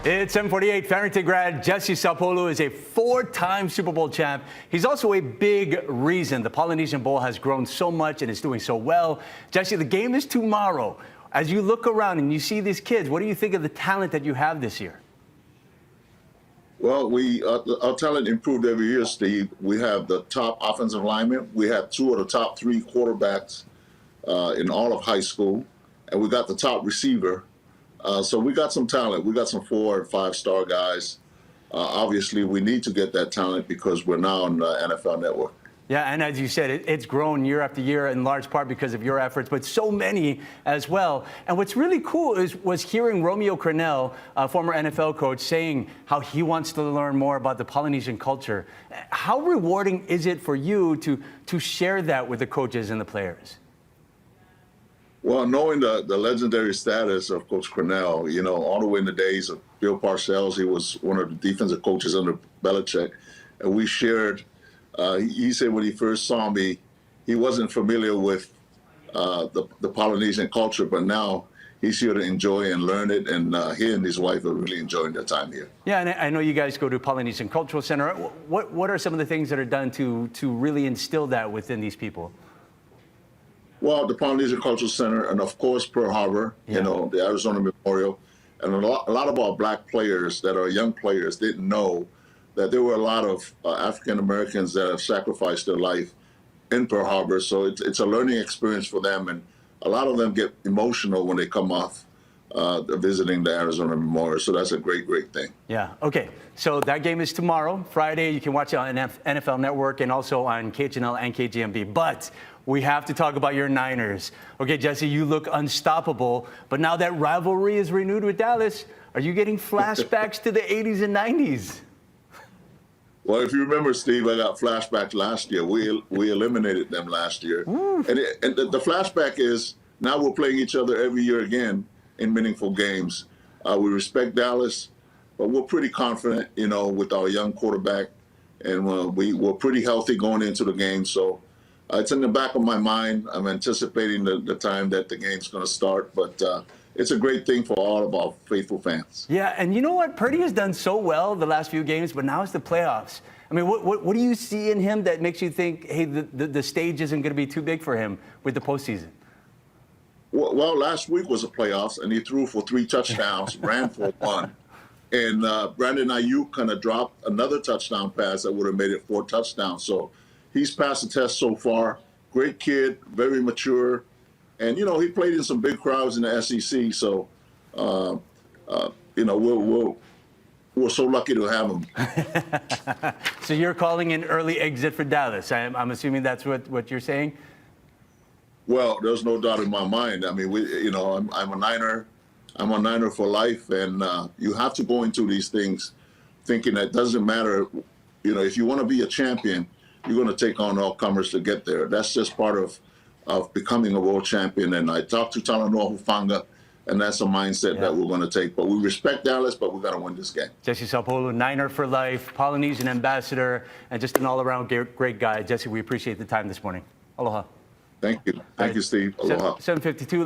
It's 7:48. Farrington Grad Jesse Sapolu is a four-time Super Bowl champ. He's also a big reason the Polynesian Bowl has grown so much and is doing so well. Jesse, the game is tomorrow. As you look around and you see these kids, what do you think of the talent that you have this year? Well, our talent improved every year, Steve. We have the top offensive linemen. We have two of the top three quarterbacks in all of high school, and we got the top receiver. So we got some talent. We got some 4- and 5-star guys. Obviously, we need to get that talent because we're now on the NFL Network. Yeah, and as you said, it's grown year after year in large part because of your efforts, but so many as well. And what's really cool was hearing Romeo Crennel, a former NFL coach, saying how he wants to learn more about the Polynesian culture. How rewarding is it for you to share that with the coaches and the players? Well, knowing the legendary status of Coach Crennel, you know, all the way in the days of Bill Parcells, he was one of the defensive coaches under Belichick, and we shared. He said when he first saw me, he wasn't familiar with the Polynesian culture, but now he's here to enjoy and learn it, and he and his wife are really enjoying their time here. Yeah, and I know you guys go to Polynesian Cultural Center. What are some of the things that are done to really instill that within these people? Well, the Polynesian Cultural Center, and of course Pearl Harbor, you know, the Arizona Memorial, and a lot of our black players that are young players didn't know that there were a lot of African Americans that have sacrificed their life in Pearl Harbor. So it's a learning experience for them, and a lot of them get emotional when they come off visiting the Arizona Memorial. So that's a great thing. Yeah. Okay. So that game is tomorrow, Friday. You can watch it on NFL Network and also on KHNL and KGMB. But we have to talk about your Niners. Okay, Jesse, you look unstoppable. But now that rivalry is renewed with Dallas, are you getting flashbacks to the 80s and 90s? Well, if you remember, Steve, I got flashbacks last year. We eliminated them last year. And the flashback is now we're playing each other every year again in meaningful games. We respect Dallas, but we're pretty confident, you know, with our young quarterback. And we're pretty healthy going into the game. So it's in the back of my mind. I'm anticipating the time that the game's going to start. But it's a great thing for all of our faithful fans. Yeah, and you know what? Purdy has done so well the last few games, but now it's the playoffs. I mean, what do you see in him that makes you think, hey, the stage isn't going to be too big for him with the postseason? Well, last week was the playoffs, and he threw for 3 touchdowns, ran for 1. And Brandon Ayuk kind of dropped another touchdown pass that would have made it 4 touchdowns. So he's passed the test so far. Great kid, very mature. And, you know, he played in some big crowds in the SEC. So, you know, we're so lucky to have him. So you're calling an early exit for Dallas. I'm assuming that's what you're saying? Well, there's no doubt in my mind. I mean, you know, I'm a Niner. I'm a Niner for life. And you have to go into these things thinking that it doesn't matter. You know, if you want to be a champion, you're going to take on all comers to get there. That's just part of becoming a world champion. And I talked to Talanoa Hufanga, and that's a mindset that we're going to take. But we respect Dallas, but we got to win this game. Jesse Sapolu, Niner for life, Polynesian ambassador, and just an all-around great guy. Jesse, we appreciate the time this morning. Aloha. Thank you. Thank you, Steve. Aloha. 7:52.